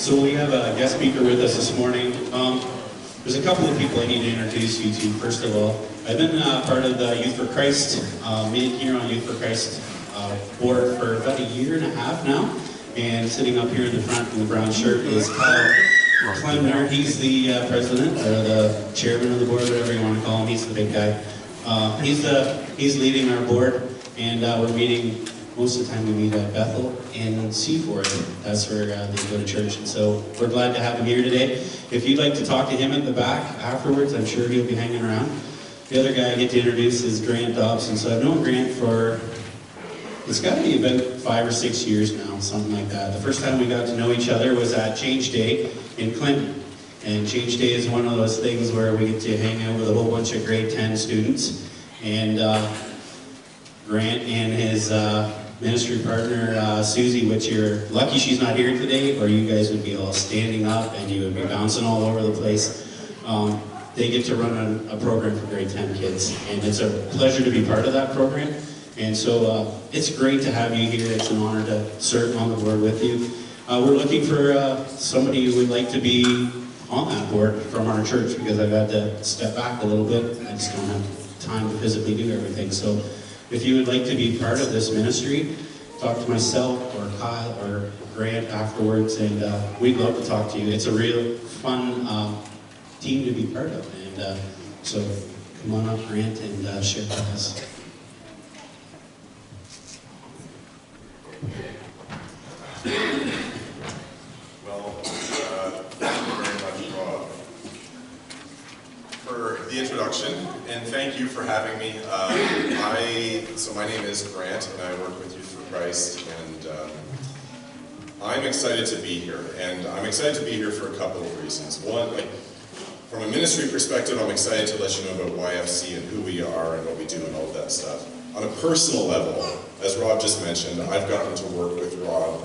So we have a guest speaker with us this morning. There's a couple of people I need to introduce you to. First of all, I've been part of the Youth for Christ, Mid Huron Youth for Christ board for about a year and a half now. And sitting up here in the front in the brown shirt is Kyle Clemner. He's the president, or the chairman of the board, whatever you want to call him. He's the big guy. He's leading our board, and we're meeting. Most of the time we meet at Bethel and Seaford. That's where they go to church. And so we're glad to have him here today. If you'd like to talk to him at the back afterwards, I'm sure he'll be hanging around. The other guy I get to introduce is Grant Dobson. So I've known Grant for, it's got to be about 5 or 6 years now, something like that. The first time we got to know each other was at Change Day in Clinton. And Change Day is one of those things where we get to hang out with a whole bunch of grade 10 students. And Grant and his ministry partner, Susie, which you're lucky she's not here today, or you guys would be all standing up and you would be bouncing all over the place. They get to run a program for grade 10 kids, and it's a pleasure to be part of that program. And so it's great to have you here. It's an honor to serve on the board with you. We're looking for somebody who would like to be on that board from our church, because I've had to step back a little bit. I just don't have time to physically do everything. So if you would like to be part of this ministry, talk to myself or Kyle or Grant afterwards, and we'd love to talk to you. It's a real fun team to be part of, and so come on up, Grant, and share with us. Well, thank you very much, Rob, for the introduction, and thank you for having me. So my name is Grant, and I work with Youth for Christ, and I'm excited to be here. And I'm excited to be here for a couple of reasons. One, from a ministry perspective, I'm excited to let you know about YFC and who we are and what we do and all of that stuff. On a personal level, as Rob just mentioned, I've gotten to work with Rob.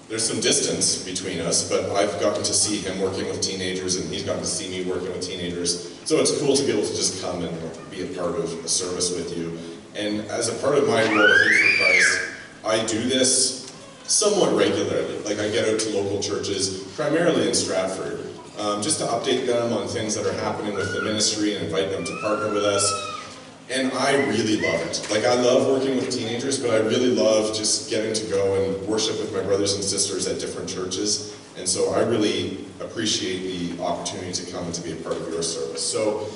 There's some distance between us, but I've gotten to see him working with teenagers, and he's gotten to see me working with teenagers. So it's cool to be able to just come and be a part of a service with you. And as a part of my role with Youth for Christ, I do this somewhat regularly. Like, I get out to local churches, primarily in Stratford, just to update them on things that are happening with the ministry and invite them to partner with us. And I really love it. Like, I love working with teenagers, but I really love just getting to go and worship with my brothers and sisters at different churches. And so I really appreciate the opportunity to come and to be a part of your service. So,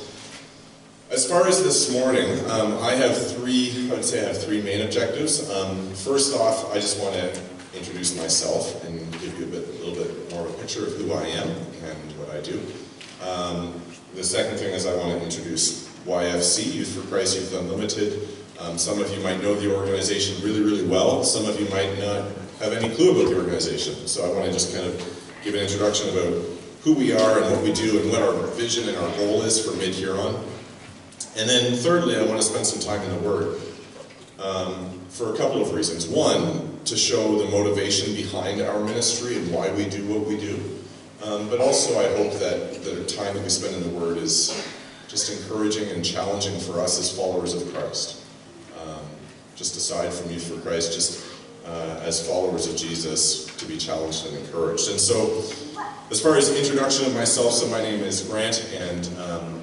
as far as this morning, I would say I have three main objectives. First off, I just want to introduce myself and give you a little bit more of a picture of who I am and what I do. The second thing is I want to introduce YFC, Youth for Christ, Youth Unlimited. Some of you might know the organization really, really well. Some of you might not have any clue about the organization. So I want to just kind of give an introduction about who we are and what we do and what our vision and our goal is for Mid Huron. And then thirdly, I want to spend some time in the Word for a couple of reasons. One, to show the motivation behind our ministry and why we do what we do. But also I hope that the time that we spend in the Word is just encouraging and challenging for us as followers of Christ. Just aside from Youth for Christ, just as followers of Jesus, to be challenged and encouraged. And so, as far as introduction of myself, so my name is Grant, and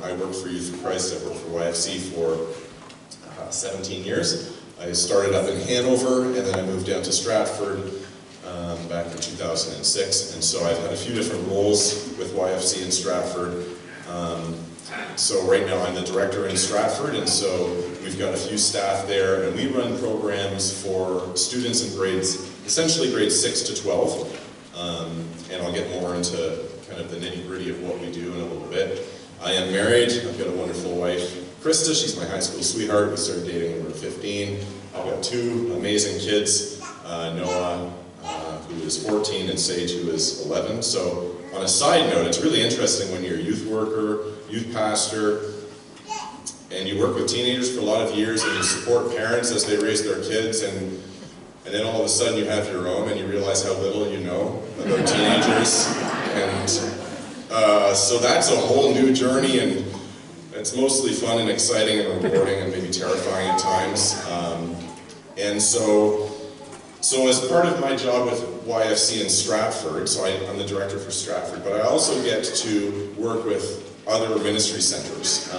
I work for Youth for Christ. I've worked for YFC for 17 years. I started up in Hanover, and then I moved down to Stratford back in 2006. And so I've had a few different roles with YFC in Stratford. So right now I'm the director in Stratford, and so we've got a few staff there, and we run programs for students in grades, essentially grades 6 to 12. And I'll get more into kind of the nitty-gritty of what we do in a little bit. I am married. I've got a wonderful wife, Krista. She's my high school sweetheart. We started dating when we were 15. I've got two amazing kids, Noah, who is 14, and Sage, who is 11. So on a side note, it's really interesting when you're a youth worker, youth pastor, and you work with teenagers for a lot of years, and you support parents as they raise their kids, and then all of a sudden you have your own, and you realize how little you know about teenagers. And so that's a whole new journey, and it's mostly fun and exciting and rewarding and maybe terrifying at times. And so as part of my job with YFC in Stratford, so I'm the director for Stratford, but I also get to work with other ministry centers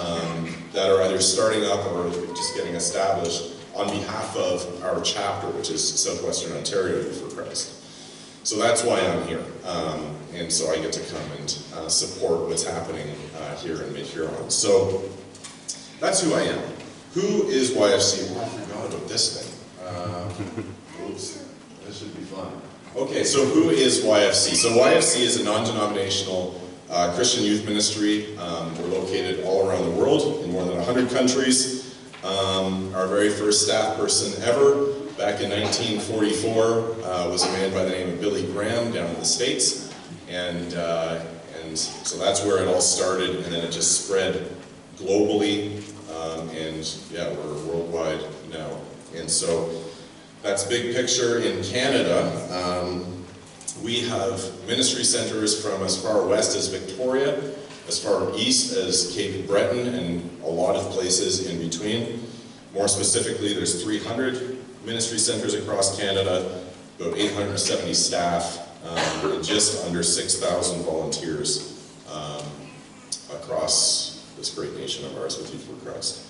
that are either starting up or just getting established on behalf of our chapter, which is Southwestern Ontario Youth for Christ. So that's why I'm here, and so I get to come and support what's happening here in Mid Huron. So that's who I am. Who is YFC? Well, I forgot about this thing. Oops, this should be fun. Okay, so who is YFC? So YFC is a non-denominational Christian youth ministry. We're located all around the world in more than 100 countries. Our very first staff person ever, back in 1944, was a man by the name of Billy Graham down in the States. And so that's where it all started, and then it just spread globally. And yeah, we're worldwide now. And so that's big picture. In Canada, we have ministry centers from as far west as Victoria, as far east as Cape Breton, and a lot of places in between. More specifically, there's 300 ministry centers across Canada, about 870 staff, and just under 6,000 volunteers across this great nation of ours with Youth for Christ.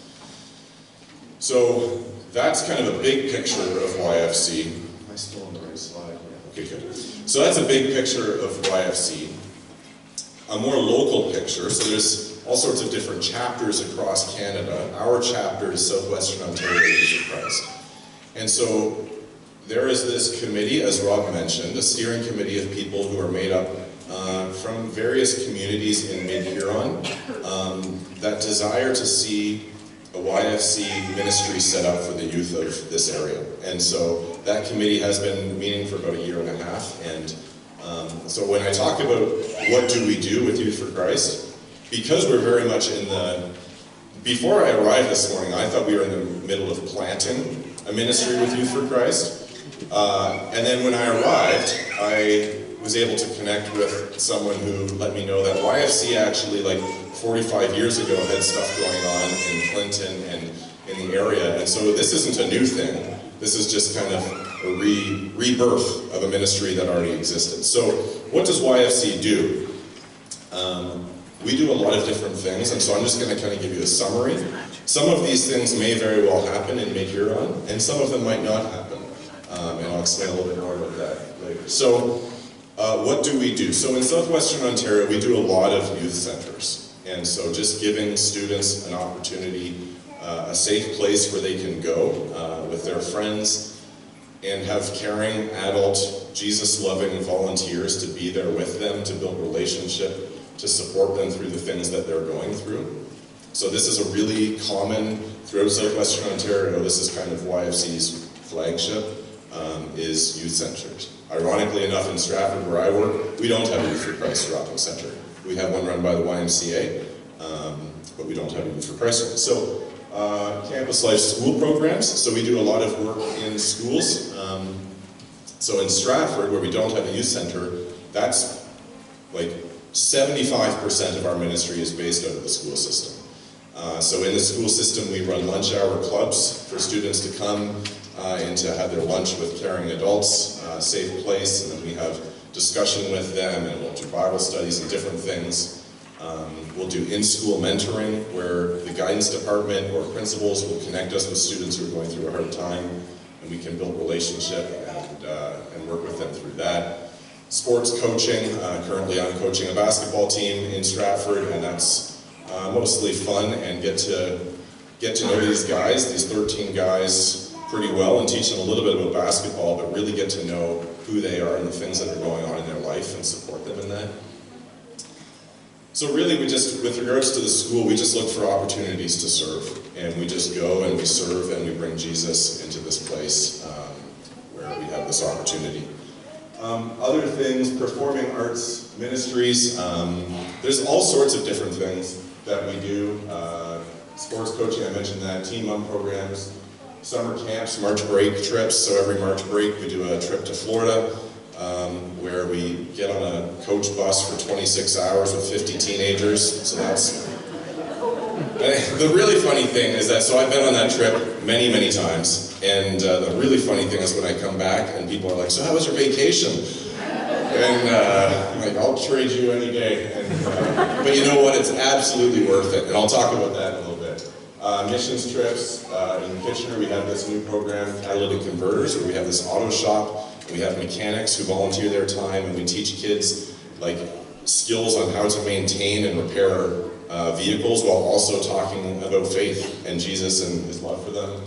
So that's kind of a big picture of YFC. Am I still on the right slide? Yeah. Okay, good. So that's a big picture of YFC. A more local picture, so there's all sorts of different chapters across Canada. Our chapter is Southwestern Ontario Youth for Christ. And so there is this committee, as Rob mentioned, a steering committee of people who are made up from various communities in Mid Huron that desire to see a YFC ministry set up for the youth of this area. And so that committee has been meeting for about 1.5 years. And so when I talk about what do we do with Youth for Christ, because we're very much in the, before I arrived this morning, I thought we were in the middle of planting a ministry with Youth for Christ. And then when I arrived, I was able to connect with someone who let me know that YFC actually, like 45 years ago, had stuff going on in Clinton and in the area. And so this isn't a new thing. This is just kind of a rebirth of a ministry that already existed. So what does YFC do? We do a lot of different things, and so I'm just going to kind of give you a summary. Some of these things may very well happen in Mid Huron, and some of them might not happen. And I'll explain a little bit more about that later. So what do we do? So in Southwestern Ontario, we do a lot of youth centers. And so just giving students an opportunity, a safe place where they can go with their friends and have caring, adult, Jesus-loving volunteers to be there with them, to build relationship, to support them through the things that they're going through. So this is a really common, throughout Southwestern Ontario, this is kind of YFC's flagship, is youth centers. Ironically enough, in Stratford, where I work, we don't have a Youth for Christ Shopping Center. We have one run by the YMCA, but we don't have a Youth for Christ one. So, campus life school programs, so we do a lot of work in schools. So in Stratford, where we don't have a youth center, that's like 75% of our ministry is based out of the school system. So in the school system, we run lunch hour clubs for students to come and to have their lunch with caring adults, a safe place, and then we have discussion with them, and we'll do Bible studies and different things. We'll do in-school mentoring, where the guidance department or principals will connect us with students who are going through a hard time, and we can build relationship and work with them through that. Sports coaching, currently I'm coaching a basketball team in Stratford, and that's mostly fun, and get to know these guys, these 13 guys, pretty well, and teach them a little bit about basketball, but really get to know who they are and the things that are going on in their life and support them in that. So really, we just, with regards to the school, we just look for opportunities to serve, and we just go and we serve and we bring Jesus into this place where we have this opportunity. Other things, performing arts ministries, there's all sorts of different things that we do. Sports coaching, I mentioned that, team on programs, summer camps, March break trips. So every March break we do a trip to Florida where we get on a coach bus for 26 hours with 50 teenagers. So The really funny thing is that, so I've been on that trip many, many times, and the really funny thing is when I come back and people are like, so how was your vacation? And I'm like, I'll trade you any day. But you know what, it's absolutely worth it, and I'll talk about that in a little bit. Missions trips, in Kitchener we have this new program, Catalytic Converters, where we have this auto shop, and we have mechanics who volunteer their time, and we teach kids like skills on how to maintain and repair vehicles while also talking about faith and Jesus and his love for them.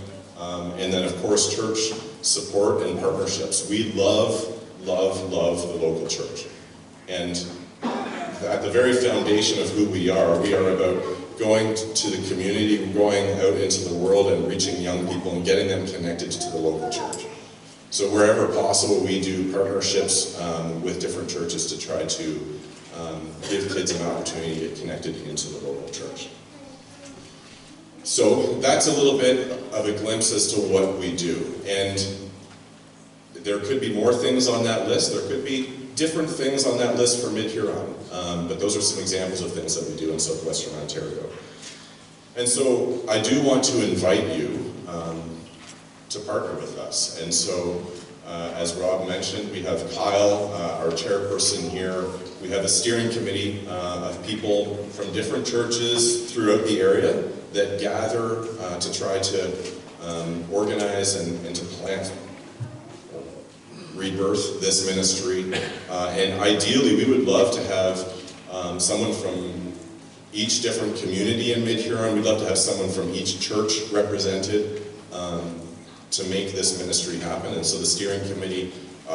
And then of course church support and partnerships. We love the local church. And at the very foundation of who we are about going to the community, going out into the world and reaching young people and getting them connected to the local church. So wherever possible, we do partnerships with different churches to try to give kids an opportunity to get connected into the local church. So that's a little bit of a glimpse as to what we do. And there could be more things on that list. There could be different things on that list for Mid Huron. But those are some examples of things that we do in southwestern Ontario. And so I do want to invite you to partner with us. And so, as Rob mentioned, we have Kyle, our chairperson here. We have a steering committee of people from different churches throughout the area that gather to try to organize and to plant, rebirth this ministry. And ideally, we would love to have someone from each different community in Mid Huron. We'd love to have someone from each church represented to make this ministry happen. And so the steering committee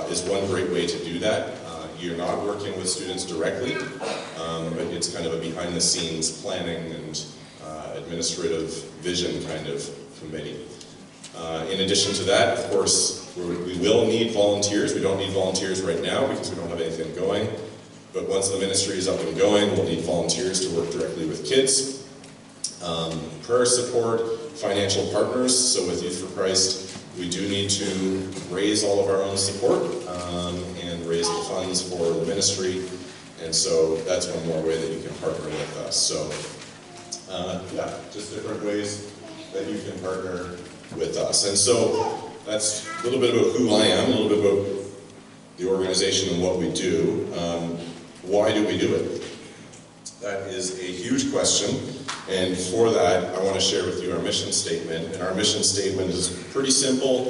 is one great way to do that. You're not working with students directly, but it's kind of a behind-the-scenes planning and administrative vision kind of committee. In addition to that, of course, we will need volunteers. We don't need volunteers right now because we don't have anything going. But once the ministry is up and going, we'll need volunteers to work directly with kids. Prayer support, financial partners. So with Youth for Christ, we do need to raise all of our own support and raise the funds for the ministry. And so that's one more way that you can partner with us. So yeah, just different ways that you can partner with us. And so that's a little bit about who I am, a little bit about the organization and what we do. Why do we do it? That is a huge question, and for that I want to share with you our mission statement. And our mission statement is pretty simple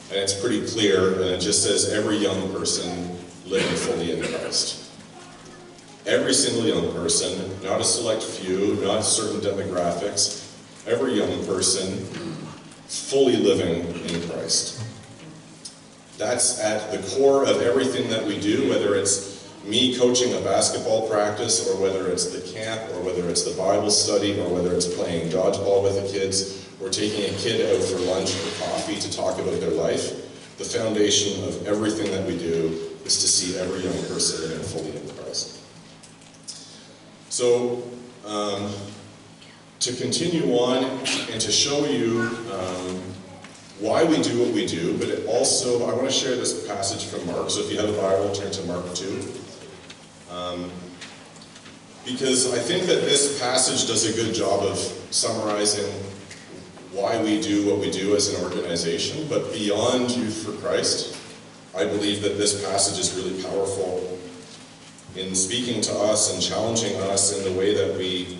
and it's pretty clear, and it just says every young person living fully in Christ. Every single young person, not a select few, not certain demographics, every young person fully living in Christ. That's at the core of everything that we do, whether it's me coaching a basketball practice, or whether it's the camp, or whether it's the Bible study, or whether it's playing dodgeball with the kids, or taking a kid out for lunch or coffee to talk about their life. The foundation of everything that we do is to see every young person living fully in Christ. So, to continue on and to show you why we do what we do, but it also, I want to share this passage from Mark. So if you have a Bible, turn to Mark 2. Because I think that this passage does a good job of summarizing why we do what we do as an organization. But beyond Youth for Christ, I believe that this passage is really powerful in speaking to us and challenging us in the way that we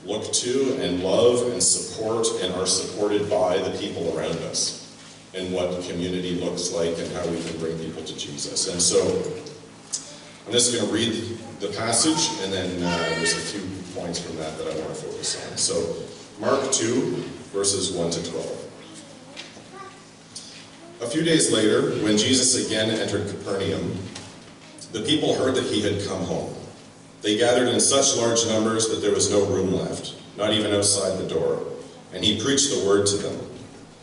look to and love and support and are supported by the people around us, and what community looks like and how we can bring people to Jesus. And so I'm just going to read the passage, and then there's a few points from that that I want to focus on. So Mark 2, verses 1 to 12. A few days later, when Jesus again entered Capernaum, the people heard that he had come home. They gathered in such large numbers that there was no room left, not even outside the door, and he preached the word to them.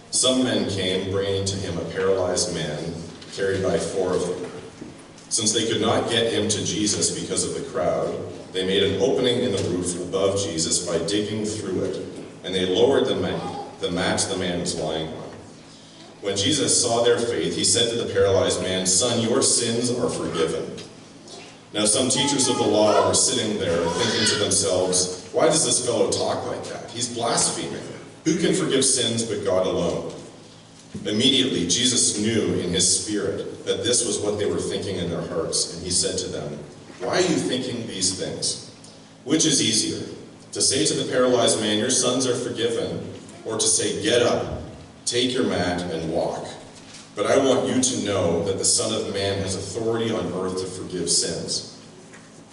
Some men came, bringing to him a paralyzed man, carried by 4 of them. Since they could not get him to Jesus because of the crowd, they made an opening in the roof above Jesus by digging through it, and they lowered the mat the man was lying on. When Jesus saw their faith, he said to the paralyzed man, "Son, your sins are forgiven." Now some teachers of the law were sitting there thinking to themselves, why does this fellow talk like that? He's blaspheming. Who can forgive sins but God alone? Immediately, Jesus knew in his spirit that this was what they were thinking in their hearts, and he said to them, why are you thinking these things? Which is easier, to say to the paralyzed man, your sins are forgiven, or to say, get up, take your mat, and walk? But I want you to know that the Son of Man has authority on earth to forgive sins.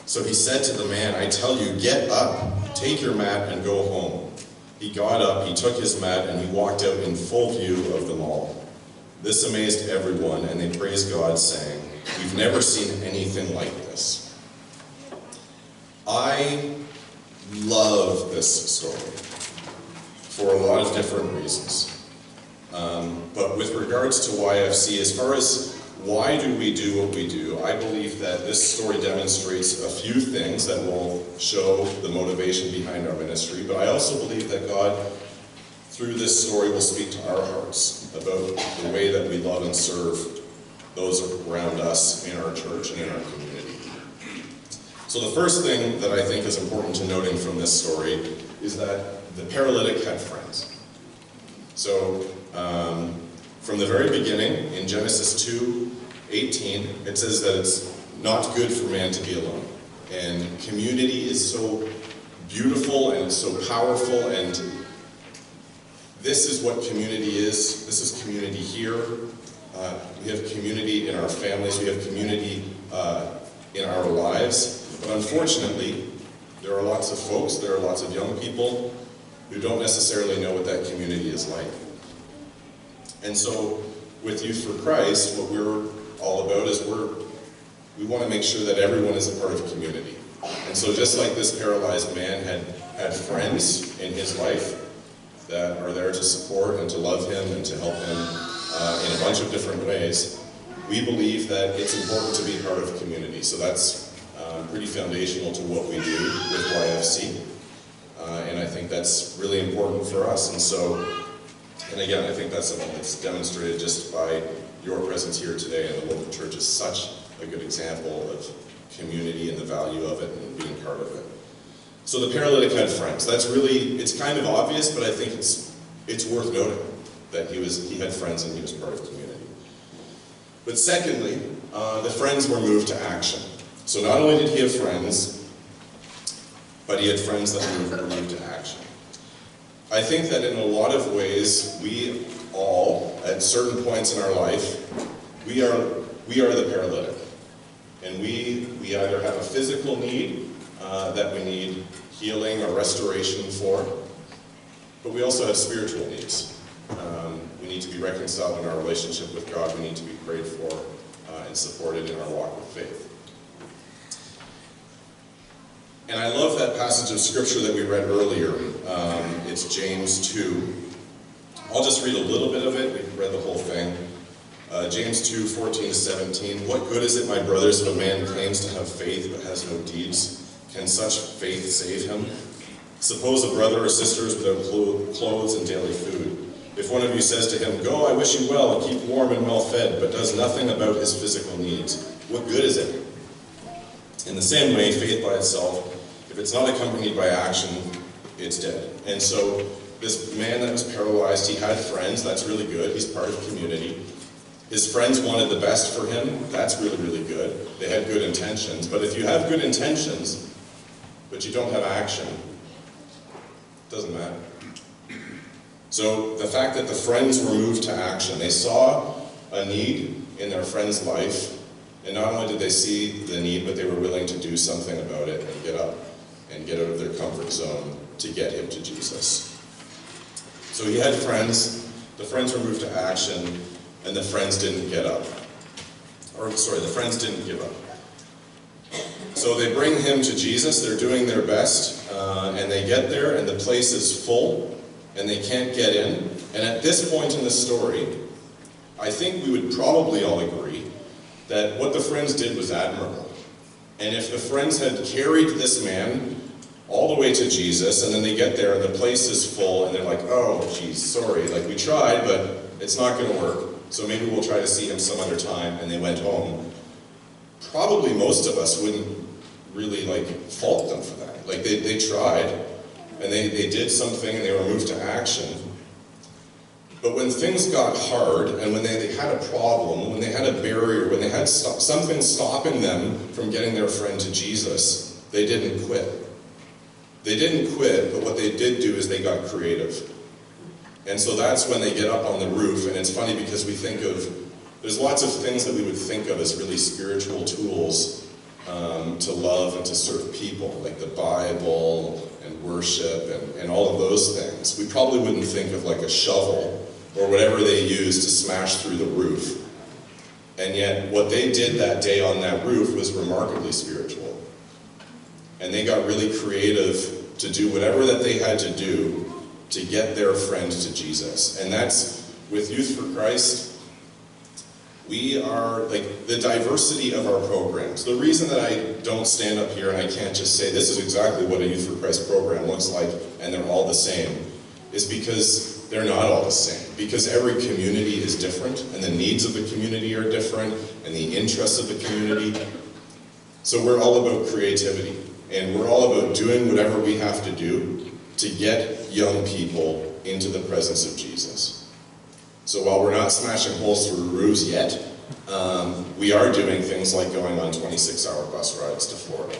So he said to the man, I tell you, get up, take your mat, and go home. He got up, he took his mat, and he walked out in full view of them all. This amazed everyone, and they praised God, saying, we've never seen anything like this. I love this story for a lot of different reasons. But with regards to YFC, as far as why do we do what we do, I believe that this story demonstrates a few things that will show the motivation behind our ministry, but I also believe that God, through this story, will speak to our hearts about the way that we love and serve those around us in our church and in our community. So the first thing that I think is important to noting from this story is that the paralytic had friends. So from the very beginning, in Genesis 2:18, it says that it's not good for man to be alone. And community is so beautiful and so powerful, and this is what community is. This is community here. We have community in our families. We have community in our lives. But unfortunately, there are lots of folks, there are lots of young people who don't necessarily know what that community is like. And so, with Youth for Christ, what we're all about is we want to make sure that everyone is a part of community. And so just like this paralyzed man had friends in his life that are there to support and to love him and to help him in a bunch of different ways, we believe that it's important to be a part of community. So that's pretty foundational to what we do with YFC. And I think that's really important for us. And so, and again, I think that's something that's demonstrated just by your presence here today, and the local church is such a good example of community and the value of it and being part of it. So the paralytic had friends. That's really, it's kind of obvious, but I think it's worth noting that he had friends and he was part of community. But secondly, the friends were moved to action. So not only did he have friends, but he had friends that were moved to action. I think that in a lot of ways, we all, at certain points in our life, we are the paralytic. And we either have a physical need that we need healing or restoration for, but we also have spiritual needs. We need to be reconciled in our relationship with God. We need to be prayed for and supported in our walk with faith. And I love that passage of scripture that we read earlier. It's James 2. I'll just read a little bit of it. We've read the whole thing. James 2:14-17. What good is it, my brothers, if a man claims to have faith but has no deeds? Can such faith save him? Suppose a brother or sister is without clothes and daily food. If one of you says to him, go, I wish you well, and keep warm and well fed, but does nothing about his physical needs, what good is it? In the same way, faith by itself, if it's not accompanied by action, it's dead. And so this man that was paralyzed, he had friends. That's really good. He's part of community. His friends wanted the best for him. That's really, really good. They had good intentions. But if you have good intentions, but you don't have action, it doesn't matter. So the fact that the friends were moved to action, they saw a need in their friend's life, and not only did they see the need, but they were willing to do something about it and get up and get out of their comfort zone to get him to Jesus. So he had friends, the friends were moved to action, and the friends didn't get up. Or, sorry, the friends didn't give up. So they bring him to Jesus, they're doing their best, and they get there, and the place is full, and they can't get in. And at this point in the story, I think we would probably all agree that what the friends did was admirable. And if the friends had carried this man all the way to Jesus, and then they get there and the place is full, and they're like, oh, geez, sorry, like we tried, but it's not going to work, so maybe we'll try to see him some other time, and they went home. probably most of us wouldn't really like fault them for that. Like they tried, and they did something, and they were moved to action. But when things got hard, and when they had a problem, when they had a barrier, when they had something stopping them from getting their friend to Jesus, they didn't quit. They didn't quit, but what they did do is they got creative. And so that's when they get up on the roof, and it's funny because we think of, there's lots of things that we would think of as really spiritual tools to love and to serve people, like the Bible and worship and all of those things. We probably wouldn't think of like a shovel or whatever they used to smash through the roof. And yet what they did that day on that roof was remarkably spiritual. And they got really creative to do whatever that they had to do to get their friend to Jesus. And that's, with Youth for Christ, we are, like, the diversity of our programs. The reason that I don't stand up here and I can't just say this is exactly what a Youth for Christ program looks like and they're all the same, is because they're not all the same. Because every community is different, and the needs of the community are different, and the interests of the community. So we're all about creativity, and we're all about doing whatever we have to do to get young people into the presence of Jesus. So while we're not smashing holes through roofs yet, we are doing things like going on 26-hour bus rides to Florida.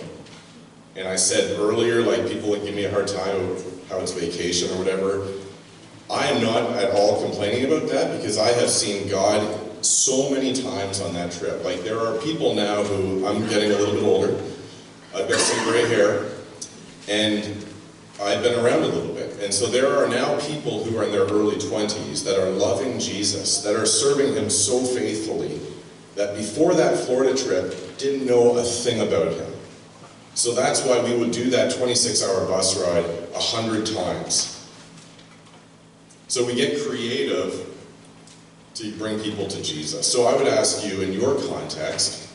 And I said earlier, like, people that give me a hard time about how it's vacation or whatever, I am not at all complaining about that, because I have seen God so many times on that trip. Like, there are people now who, I'm getting a little bit older, I've got some gray hair, and I've been around a little bit. And so there are now people who are in their early 20s that are loving Jesus, that are serving him so faithfully, that before that Florida trip didn't know a thing about him. So that's why we would do that 26-hour bus ride 100 times. So we get creative to bring people to Jesus. So I would ask you, in your context,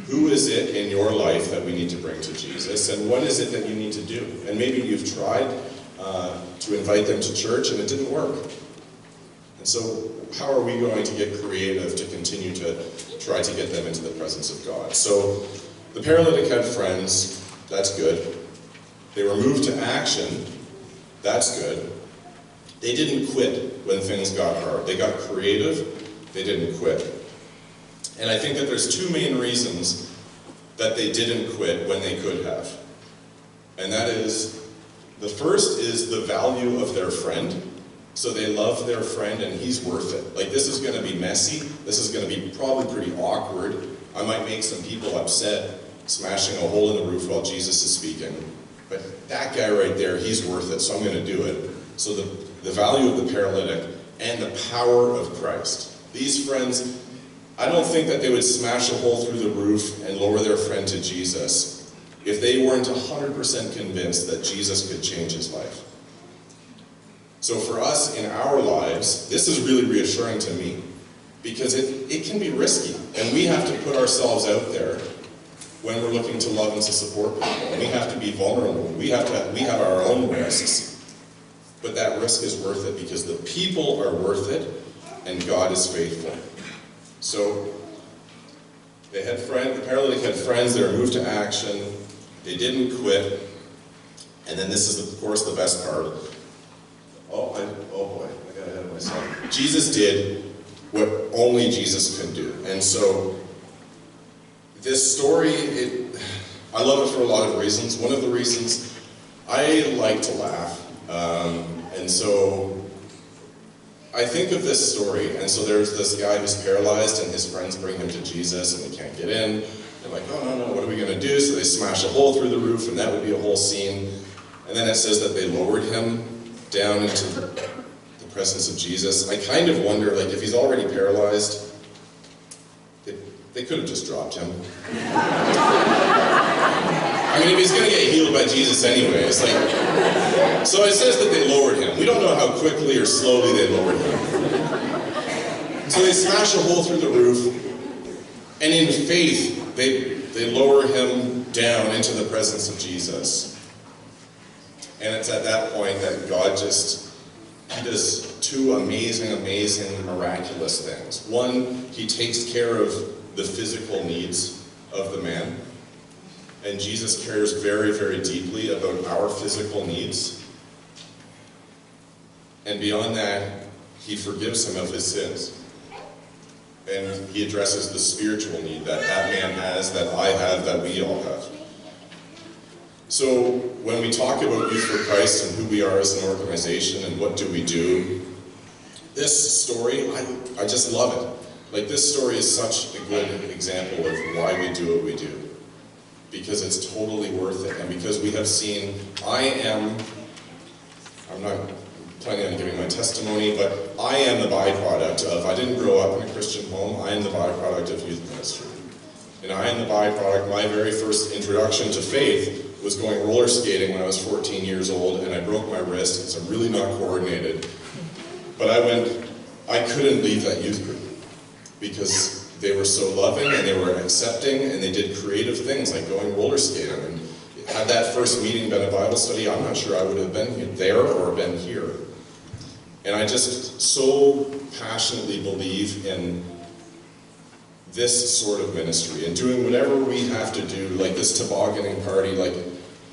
who is it in your life that we need to bring to Jesus, and what is it that you need to do? And maybe you've tried to invite them to church and it didn't work. And so how are we going to get creative to continue to try to get them into the presence of God? So the paralytic had friends, that's good. They were moved to action, that's good. They didn't quit when things got hard. They got creative, they didn't quit. And I think that there's two main reasons that they didn't quit when they could have. And that is, the first is the value of their friend. So they love their friend and he's worth it. Like, this is going to be messy. This is going to be probably pretty awkward. I might make some people upset smashing a hole in the roof while Jesus is speaking. But that guy right there, he's worth it, so I'm going to do it. So the value of the paralytic and the power of Christ. These friends, I don't think that they would smash a hole through the roof and lower their friend to Jesus if they weren't 100% convinced that Jesus could change his life. So for us in our lives, this is really reassuring to me, because it can be risky, and we have to put ourselves out there when we're looking to love and to support people. And we have to be vulnerable. We have our own risks, but that risk is worth it because the people are worth it and God is faithful. So they had the paralytic had friends, they were moved to action, they didn't quit, and then this is, of course, the best part. Oh boy, I got ahead of myself. Jesus did what only Jesus could do. And so this story, I love it for a lot of reasons. One of the reasons, I like to laugh. And so I think of this story, and so there's this guy who's paralyzed and his friends bring him to Jesus and they can't get in. They're like, oh no, what are we going to do? So they smash a hole through the roof, and that would be a whole scene. And then it says that they lowered him down into the presence of Jesus. I kind of wonder, like, if he's already paralyzed, they could have just dropped him. I mean, if he's going to get healed by Jesus anyway, it's like... So it says that they lowered him. We don't know how quickly or slowly they lowered him. So they smash a hole through the roof, and in faith, they lower him down into the presence of Jesus. And it's at that point that God he does two amazing, miraculous things. One, he takes care of the physical needs of the man. And Jesus cares very, very deeply about our physical needs. And beyond that, he forgives him of his sins. And he addresses the spiritual need that that man has, that I have, that we all have. So when we talk about Youth for Christ and who we are as an organization and what do we do, this story, I just love it. Like, this story is such a good example of why we do what we do. Because it's totally worth it, and because we have seen, I'm not planning on giving my testimony, but I am the byproduct of, I didn't grow up in a Christian home, I am the byproduct of youth ministry. And I am the byproduct, my very first introduction to faith was going roller skating when I was 14 years old, and I broke my wrist because I'm really not coordinated. But I couldn't leave that youth group because they were so loving and they were accepting and they did creative things like going roller skating. And had that first meeting been a Bible study, I'm not sure I would have been there or been here. And I just so passionately believe in this sort of ministry and doing whatever we have to do, like this tobogganing party. Like,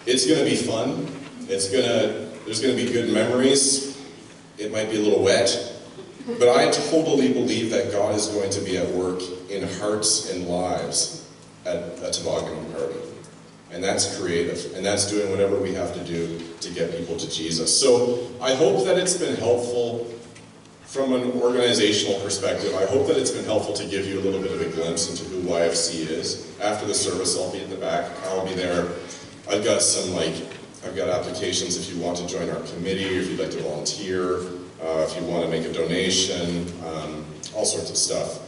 it's going to be fun. There's going to be good memories. It might be a little wet. But I totally believe that God is going to be at work in hearts and lives at a tobogganing party. And that's creative. And that's doing whatever we have to do to get people to Jesus. So I hope that it's been helpful from an organizational perspective. I hope that it's been helpful to give you a little bit of a glimpse into who YFC is. After the service, I'll be at the back. I'll be there. I've got applications if you want to join our committee, or if you'd like to volunteer. If you want to make a donation, all sorts of stuff.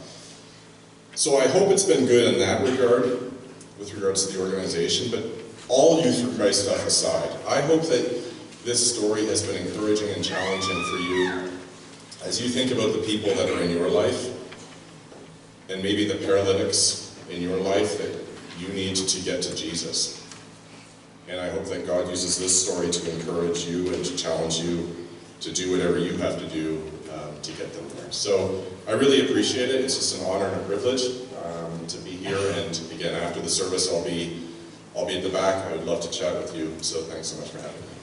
So I hope it's been good in that regard, with regards to the organization, but all Youth for Christ stuff aside, I hope that this story has been encouraging and challenging for you as you think about the people that are in your life, and maybe the paralytics in your life that you need to get to Jesus. And I hope that God uses this story to encourage you and to challenge you to do whatever you have to do to get them there. So I really appreciate it. It's just an honor and a privilege to be here. And again, after the service, I'll be at the back. I would love to chat with you. So thanks so much for having me.